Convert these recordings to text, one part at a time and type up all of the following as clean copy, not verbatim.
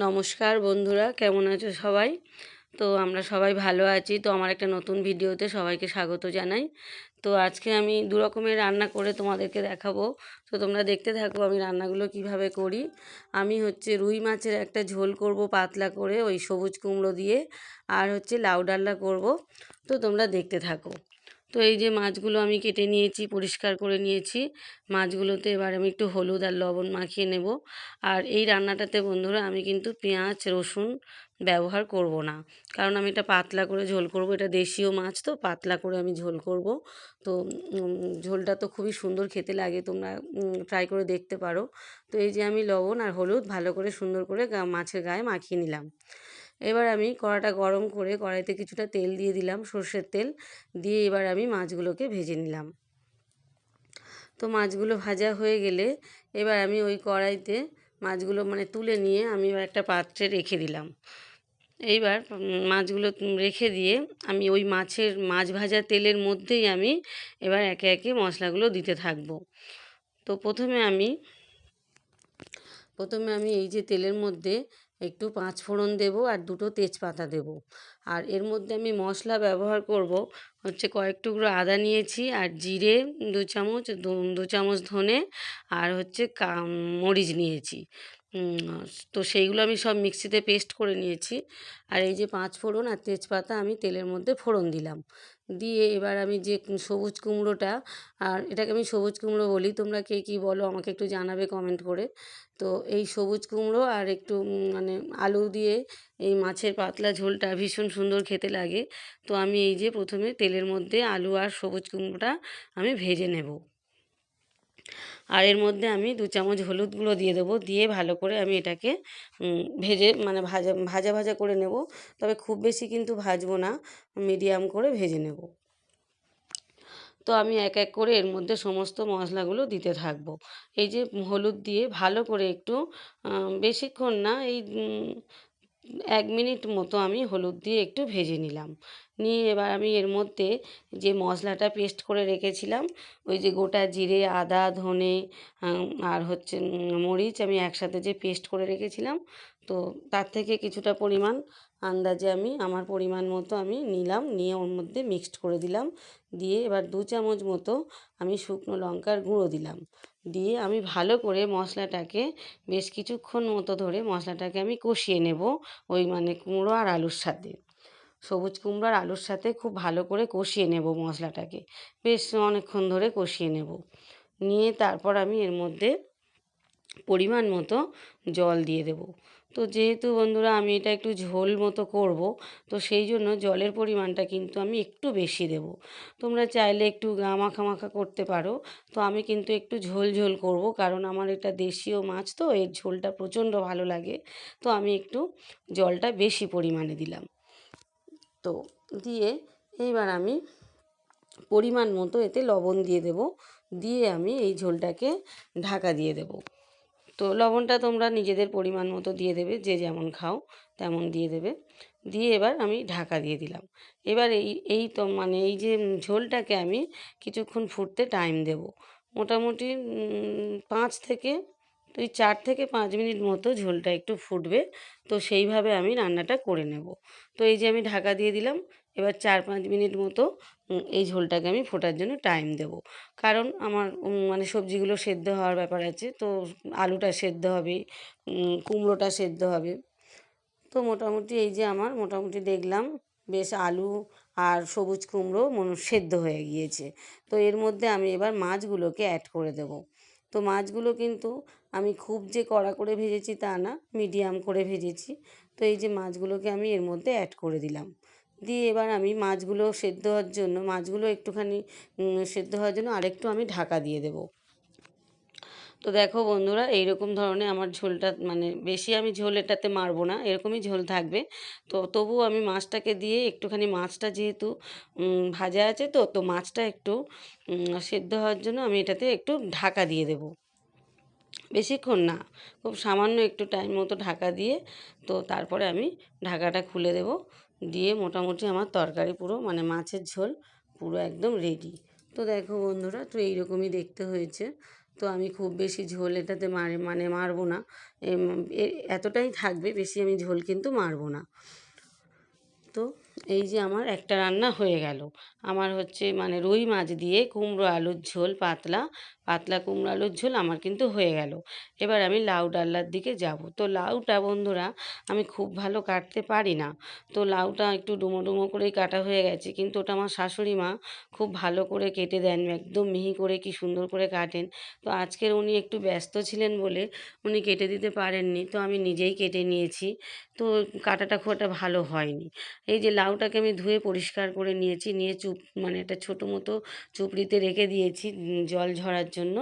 নমস্কার বন্ধুরা, কেমন আছো সবাই? তো আমরা সবাই ভালো আছি। তো আমার একটা নতুন ভিডিওতে সবাইকে স্বাগত জানাই। তো আজকে আমি দু রকমের রান্না করে তোমাদেরকে দেখাবো। তো তোমরা দেখতে থাকো আমি রান্নাগুলো কিভাবে করি। আমি রুই মাছের একটা ঝোল করব পাতলা করে ওই সবুজ কুমড়ো দিয়ে, আর লাউ ডালনা করব। তো তোমরা দেখতে থাকো। তো এই যে মাছগুলো আমি কেটে নিয়েছি, পরিষ্কার করে নিয়েছি। মাছগুলোতে এবার আমি একটু হলুদ আর লবণ মাখিয়ে নেব। আর এই রান্নাটাতে বন্ধুরা আমি কিন্তু পেঁয়াজ রসুন ব্যবহার করব না, কারণ আমি এটা পাতলা করে ঝোল করব। এটা দেশীয় মাছ, তো পাতলা করে আমি ঝোল করব। তো ঝোলটা তো খুবই সুন্দর খেতে লাগে, তোমরা ট্রাই করে দেখতে পারো। তো এই যে আমি লবণ আর হলুদ ভালো করে সুন্দর করে মাছের গায়ে মাখিয়ে নিলাম। এবার আমি কড়াটা গরম করে কড়াইতে কিছুটা তেল দিয়ে দিলাম, সর্ষের তেল দিয়ে এবার আমি মাছগুলোকে ভেজে নিলাম। তো মাছগুলো ভাজা হয়ে গেলে এবার আমি ওই কড়াইতে মাছগুলো তুলে নিয়ে আমি এবার একটা পাত্রে রেখে দিলাম। এইবার মাছগুলো রেখে দিয়ে আমি ওই মাছ ভাজা তেলের মধ্যেই আমি এবার একে একে মশলাগুলো দিতে থাকবো। তো প্রথমে আমি এই যে তেলের মধ্যে একটু পাঁচ ফোড়ন দেব আর দুটো তেজপাতা দেব। আর এর মধ্যে আমি মশলা ব্যবহার করব কয়েক টুকরো আদা নিয়েছি, আর জিরে 2 চামচ, 2 চামচ ধনে, আর মরিচ নিয়েছি। তো সেইগুলো আমি সব মিক্সিতে পেস্ট করে নিয়েছি। আর এই যে পাঁচ ফোড়ন আর তেজপাতা আমি তেলের মধ্যে ফোড়ন দিলাম। দিয়ে এবার আমি যে সবুজ কুমড়োটা, আর এটাকে আমি সবুজ কুমড়ো বলি, তোমরা কে কী বলো আমাকে একটু জানাবে কমেন্ট করে। তো এই সবুজ কুমড়ো আর একটু আলু দিয়ে এই মাছের পাতলা ঝোলটা ভীষণ সুন্দর খেতে লাগে। তো আমি এই যে প্রথমে তেলের মধ্যে আলু আর সবুজ কুমড়োটা আমি ভেজে নেব। আর এর মধ্যে আমি 2 চামচ হলুদ গুঁড়ো দিয়ে দেবো, দিয়ে ভালো করে আমি এটাকে ভেজে ভাজা ভাজা ভাজা করে নেব। তবে খুব বেশি কিন্তু ভাজবো না, মিডিয়াম করে ভেজে নেব। তো আমি এক এক করে এর মধ্যে সমস্ত মশলাগুলো দিতে থাকবো। এই যে হলুদ দিয়ে ভালো করে একটু বেশিক্ষণ না, এই 1 মিনিট মতো আমি হলুদ দিয়ে একটু ভেজে নিলাম। নিয়ে এবার আমি এর মধ্যে যে মশলাটা পেস্ট করে রেখেছিলাম, ওই যে গোটা জিরে, আদা, ধনে আর মরিচ আমি একসাথে যে পেস্ট করে রেখেছিলাম, তো তার থেকে কিছুটা পরিমাণ আন্দাজে আমি আমার পরিমাণ মতো আমি নিলাম, নিয়ে ওর মধ্যে মিক্সড করে দিলাম। দিয়ে এবার 2 চামচ মতো আমি শুকনো লঙ্কার গুঁড়ো দিলাম। দিয়ে আমি ভালো করে মশলাটাকে বেশ কিছুক্ষণ মতো ধরে মশলাটাকে আমি কষিয়ে নেব। ওই কুমড়ো আর আলুর সাথে, সবুজ কুমড়ো আর আলুর সাথে খুব ভালো করে কষিয়ে নেব মশলাটাকে, বেশ অনেকক্ষণ ধরে কষিয়ে নেব। নিয়ে তারপর আমি এর মধ্যে পরিমাণ মতো জল দিয়ে দেব। তো যেহেতু বন্ধুরা আমি এটা একটু ঝোল মতো করব, তো সেই জন্য জলের পরিমাণটা কিন্তু আমি একটু বেশি দেব। তোমরা চাইলে একটু মাখা মাখা করতে পারো। তো আমি কিন্তু একটু ঝোল ঝোল করব, কারণ আমার এটা দেশীয় মাছ, তো এর ঝোলটা প্রচণ্ড ভালো লাগে। তো আমি একটু জলটা বেশি পরিমাণে দিলাম। তো দিয়ে এইবার আমি পরিমাণ মতো এতে লবণ দিয়ে দেব। দিয়ে আমি এই ঝোলটাকে ঢাকা দিয়ে দেব। তো লবণটা তোমরা নিজেদের পরিমাণ মতো দিয়ে দেবে, যে যেমন খাও তেমন দিয়ে দেবে। দিয়ে এবার আমি ঢাকা দিয়ে দিলাম। এবার এই তো এই যে ঝোলটাকে আমি কিছুক্ষণ ফুটতে টাইম দেব। মোটামুটি 4 থেকে 5 মিনিট মতো ঝোলটা একটু ফুটবে। তো সেইভাবে আমি রান্নাটা করে নেব। তো এই যে আমি ঢাকা দিয়ে দিলাম। এবার 4-5 মিনিট মতো এই ঝোলটাকে আমি ফোটার জন্য টাইম দেব। কারণ আমার সবজিগুলো সেদ্ধ হওয়ার ব্যাপার আছে, তো আলুটা সেদ্ধ হবে, কুমড়োটা সেদ্ধ হবে। তো মোটামুটি এই যে আমার মোটামুটি দেখলাম বেশ আলু আর সবুজ কুমড়ো সেদ্ধ হয়ে গিয়েছে। তো এর মধ্যে আমি এবার মাছগুলোকে অ্যাড করে দেব। তো মাছগুলো কিন্তু আমি খুব যে কড়া করে ভেজেছি তা না, মিডিয়াম করে ভেজেছি। তো এই যে মাছগুলোকে আমি এর মধ্যে অ্যাড করে দিলাম। দিয়ে এবার আমি মাছগুলো একটুখানি সেদ্ধ হওয়ার জন্য আরেকটু আমি ঢাকা দিয়ে দেবো। তো দেখো বন্ধুরা, এইরকম ধরনের আমার ঝোলটা বেশি আমি ঝোল এটাতে মারবো না, এরকমই ঝোল থাকবে। তো তবুও আমি মাছটাকে দিয়ে একটুখানি, মাছটা যেহেতু ভাজা আছে, তো মাছটা একটু সেদ্ধ হওয়ার জন্য আমি এটাতে একটু ঢাকা দিয়ে দেব। বেশিক্ষণ না, খুব সামান্য একটু টাইম মতো ঢাকা দিয়ে, তো তারপরে আমি ঢাকাটা খুলে দেব। দিয়ে মোটামুটি আমার তরকারি পুরো মাছের ঝোল পুরো একদম রেডি। তো দেখো বন্ধুরা, তো এইরকমই দেখতে হয়েছে। তো আমি খুব বেশি ঝোল এটাতে মারবো না, এতটাই থাকবে, বেশি আমি ঝোল কিন্তু মারবো না। তো এই যে আমার একটা রান্না হয়ে গেল। আমার হচ্ছে রুই মাছ দিয়ে কুমড়ো আলুর ঝোল, পাতলা পাতলা কুমড়ো আলুর ঝোল আমার কিন্তু হয়ে গেল। এবার আমি লাউ ডাল্লার দিকে যাব। তো লাউটা বন্ধুরা আমি খুব ভালো কাটতে পারি না, তো লাউটা একটু ডুমো ডুমো করেই কাটা হয়ে গেছে, কিন্তু ওটা আমার শাশুড়ি মা খুব ভালো করে কেটে দেন, একদম মিহি করে কি সুন্দর করে কাটেন। তো আজকের উনি একটু ব্যস্ত ছিলেন বলে উনি কেটে দিতে পারেননি, তো আমি নিজেই কেটে নিয়েছি। তো কাটাটা খুব একটা ভালো হয়নি। এই যে লাউটাকে আমি ধুয়ে পরিষ্কার করে নিয়েছি, নিয়ে একটা ছোটো মতো চুপড়িতে রেখে দিয়েছি জল ঝরার জন্য।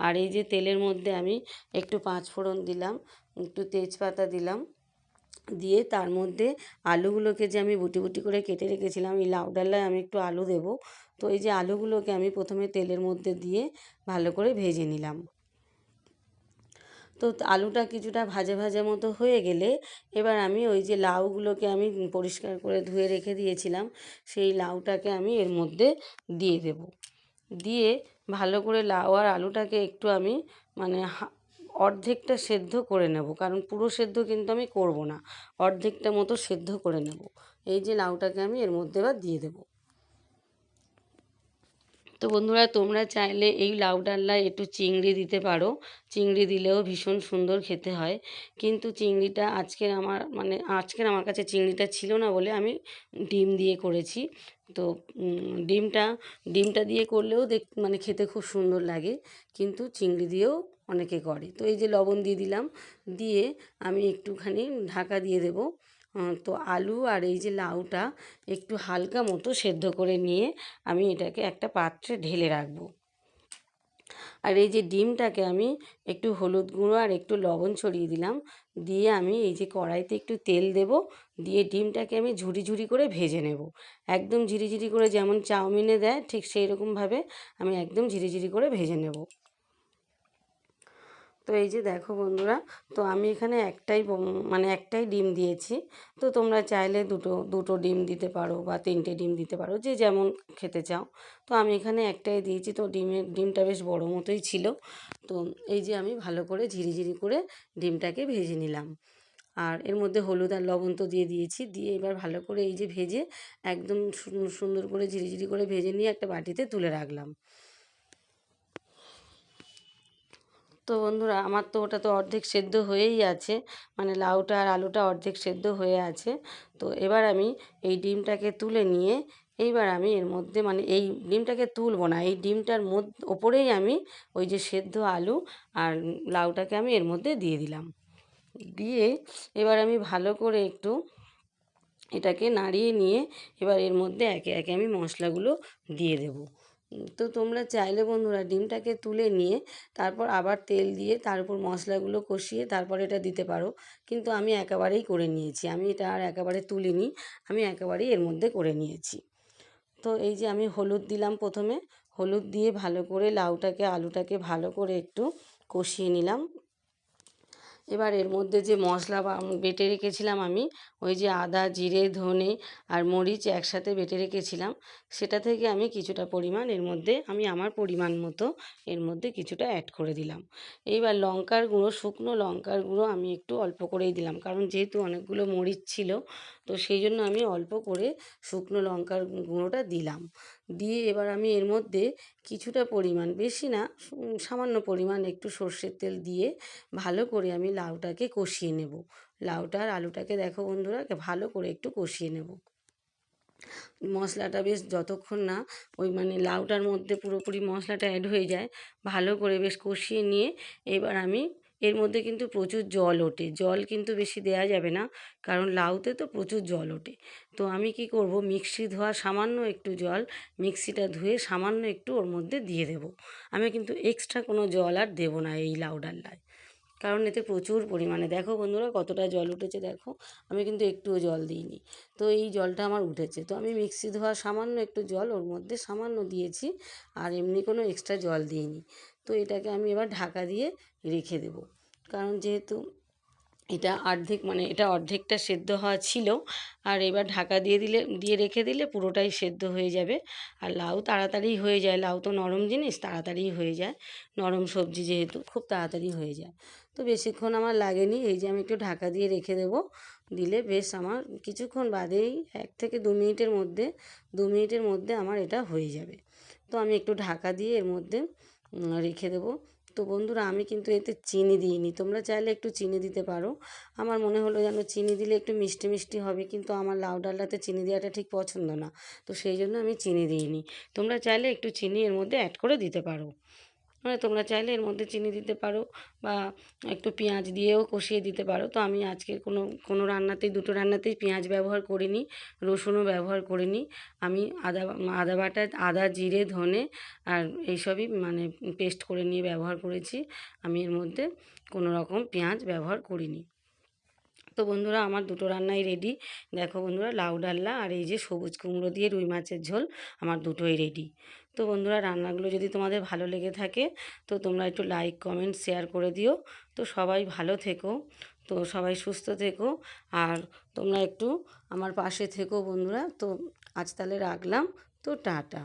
আর এই যে তেলের মধ্যে আমি একটু পাঁচফোড়ন দিলাম, একটু তেজপাতা দিলাম, দিয়ে তার মধ্যে আলুগুলোকে যে আমি বুটি বুটি করে কেটে রেখেছিলাম, এই লাউ ডালায় আমি একটু আলু দেবো। তো এই যে আলুগুলোকে আমি প্রথমে তেলের মধ্যে দিয়ে ভালো করে ভেজে নিলাম। তো আলুটা কিছুটা ভাজা ভাজা মতো হয়ে গেলে এবার আমি ওই যে লাউগুলোকে আমি পরিষ্কার করে ধুয়ে রেখে দিয়েছিলাম, সেই লাউটাকে আমি এর মধ্যে দিয়ে দেব। দিয়ে ভালো করে লাউ আর আলুটাকে একটু আমি মানে অর্ধেকটা সেদ্ধ করে নেব, কারণ পুরো সেদ্ধ কিন্তু আমি করব না, অর্ধেকটা মতো সেদ্ধ করে নেব। এই যে লাউটাকে আমি এর মধ্যে এবার দিয়ে দেবো। তো বন্ধুরা তোমরা চাইলে এই লাউ ডালনায় একটু চিংড়ি দিতে পারো, চিংড়ি দিলেও ভীষণ সুন্দর খেতে হয়। কিন্তু চিংড়িটা আজকের আমার কাছে চিংড়িটা ছিল না বলে আমি ডিম দিয়ে করেছি। তো ডিমটা ডিমটা দিয়ে করলেও খেতে খুব সুন্দর লাগে, কিন্তু চিংড়ি দিয়েও অনেকে করে। তো এই যে লবণ দিয়ে দিলাম, দিয়ে আমি একটুখানি ঢাকা দিয়ে দেবো। তো আলু আর এই যে লাউটা একটু হালকা মতো সেদ্ধ করে নিয়ে আমি এটাকে একটা পাত্রে ঢেলে রাখবো। আর এই যে ডিমটাকে আমি একটু হলুদ গুঁড়ো আর একটু লবণ ছড়িয়ে দিলাম, দিয়ে আমি এই যে কড়াইতে একটু তেল দেব, দিয়ে ডিমটাকে আমি ঝুরি ঝুরি করে ভেজে নেব। একদম ঝিরিঝিরি করে, যেমন চাউমিনে দেয় ঠিক সেই রকমভাবে আমি একদম ঝিরিঝিরি করে ভেজে নেব। তো এই যে দেখো বন্ধুরা, তো আমি এখানে একটাই ডিম দিয়েছি। তো তোমরা চাইলে দুটো দুটো ডিম দিতে পারো বা তিনটে ডিম দিতে পারো, যে যেমন খেতে চাও। তো আমি এখানে একটাই দিয়েছি, তো ডিমটা বেশ বড়ো মতোই ছিল। তো এই যে আমি ভালো করে ঝিরিঝিরি করে ডিমটাকে ভেজে নিলাম। আর এর মধ্যে হলুদ আর লবণ তো দিয়ে দিয়েছি, দিয়ে এবার ভালো করে এই যে ভেজে একদম সুন্দর করে ঝিরিঝিরি করে ভেজে নিয়ে একটা বাটিতে তুলে রাখলাম। তো বন্ধুরা আমার তো ওটা তো অর্ধেক সেদ্ধ হয়েই আছে, লাউটা আর আলুটা অর্ধেক সেদ্ধ হয়ে আছে। তো এবার আমি এই ডিমটাকে তুলে নিয়ে এইবার আমি এর মধ্যে এই ডিমটাকে তুলবো না, এই ডিমটার ওপরেই আমি ওই যে সেদ্ধ আলু আর লাউটাকে আমি এর মধ্যে দিয়ে দিলাম। দিয়ে এবার আমি ভালো করে একটু এটাকে নাড়িয়ে নিয়ে এবার এর মধ্যে একে একে আমি মশলাগুলো দিয়ে দেব। তো তোমরা চাইলে বন্ধুরা ডিমটাকে তুলে নিয়ে তারপর আবার তেল দিয়ে তার উপর মশলাগুলো কষিয়ে তারপর এটা দিতে পারো, কিন্তু আমি একেবারেই করে নিয়েছি, আমি এটা আর একেবারে তুলিনি, আমি একেবারেই এর মধ্যে করে নিয়েছি। তো এই যে আমি হলুদ দিলাম প্রথমে, হলুদ দিয়ে ভালো করে লাউটাকে আলুটাকে ভালো করে একটু কষিয়ে নিলাম। এবার এর মধ্যে যে মশলা বেটে রেখেছিলাম আমি, ওই যে আদা জিরে ধনে আর মরিচ একসাথে বেটে রেখেছিলাম, সেটা থেকে আমি কিছুটা পরিমাণ এর মধ্যে আমি আমার পরিমাণ মতো এর মধ্যে কিছুটা অ্যাড করে দিলাম। এইবার লঙ্কার গুঁড়ো, শুকনো লঙ্কার গুঁড়ো আমি একটু অল্প করেই দিলাম, কারণ যেহেতু অনেকগুলো মরিচ ছিল, তো সেই জন্য আমি অল্প করে শুকনো লঙ্কার গুঁড়োটা দিলাম। দিয়ে এবার আমি এর মধ্যে কিছুটা পরিমাণ, বেশি না, সামান্য পরিমাণ একটু সর্ষের তেল দিয়ে ভালো করে আমি লাউটাকে কষিয়ে নেব। লাউটা আর আলুটাকে দেখো বন্ধুরা ভালো করে একটু কষিয়ে নেব। মশলাটা বেশ যতক্ষণ না ওই লাউটার মধ্যে পুরোপুরি মশলাটা অ্যাড হয়ে যায়, ভালো করে বেশ কষিয়ে নিয়ে এবার আমি এর মধ্যে কিন্তু প্রচুর জল ওঠে, জল কিন্তু বেশি দেয়া যাবে না, কারণ লাউতে তো প্রচুর জল ওঠে। তো আমি কি করব, মিক্সি ধোয়া সামান্য একটু জল, মিক্সিটা ধুয়ে সামান্য একটু ওর মধ্যে দিয়ে দেব। আমি কিন্তু এক্সট্রা কোনো জল আর দেবো না এই লাউ ডাল্লায়, কারণ এতে প্রচুর পরিমাণে দেখো বন্ধুরা কতটা জল উঠেছে, দেখো আমি কিন্তু একটুও জল দিইনি। তো এই জলটা আমার উঠেছে, তো আমি মিক্সি ধোয়া সামান্য একটু জল ওর মধ্যে সামান্য দিয়েছি, আর এমনি কোনো এক্সট্রা জল দিইনি। তো এটাকে আমি এবার ঢাকা দিয়ে রেখে দেব, কারণ যেহেতু এটা অর্ধেক মানে এটা অর্ধেকটা সেদ্ধ হওয়া ছিল। আর এবার ঢাকা দিয়ে রেখে দিলে পুরোটাই সেদ্ধ হয়ে যাবে। আর লাউ তাড়াতাড়ি হয়ে যায়, লাউ তো নরম জিনিস, তাড়াতাড়ি হয়ে যায়, নরম সবজি যেহেতু খুব তাড়াতাড়ি হয়ে যায়। তো বেশিক্ষণ আমার লাগেনি, এই যে আমি একটু ঢাকা দিয়ে রেখে দেবো, দিলে বেশ আমার কিছুক্ষণ বাদেই 1 থেকে 2 মিনিটের মধ্যে আমার এটা হয়ে যাবে। তো আমি একটু ঢাকা দিয়ে এর মধ্যে রেখে দেবো। তো বন্ধুরা, আমি কিন্তু এতে চিনি দিইনি, তোমরা চাইলে একটু চিনি দিতে পারো। আমার মনে হলো যেন চিনি দিলে একটু মিষ্টি মিষ্টি হবে, কিন্তু আমার লাউ ডালনাতে চিনি দেওয়াটা ঠিক পছন্দ না, তো সেই জন্য আমি চিনি দিইনি। তোমরা চাইলে একটু চিনি এর মধ্যে অ্যাড করে দিতে পারো, মানে তোমরা চাইলে এর মধ্যে চিনি দিতে পারো, বা একটু পেঁয়াজ দিয়েও কষিয়ে দিতে পারো। তো আমি আজকে কোনো রান্নাতেই, দুটো রান্নাতেই পেঁয়াজ ব্যবহার করিনি, রসুনও ব্যবহার করিনি। আমি আদা বাটা, আদা জিরে ধনে আর এইসবই মানে পেস্ট করে নিয়ে ব্যবহার করেছি। আমি এর মধ্যে কোনো রকম পেঁয়াজ ব্যবহার করিনি। তো বন্ধুরা, আমার দুটো রান্নাই রেডি। দেখো বন্ধুরা, লাউ ডালনা আর এই যে সবুজ কুমড়ো দিয়ে রুই মাছের ঝোল, আমার দুটোই রেডি। তো বন্ধুরা, রান্নাগুলো যদি তোমাদের ভালো লেগে থাকে, তো তোমরা একটু লাইক কমেন্ট শেয়ার করে দিও। তো সবাই ভালো থেকো, তো সবাই সুস্থ থেকো, আর তোমরা একটু আমার পাশে থেকো বন্ধুরা। তো আজ তাহলে রাখলাম, তো টাটা।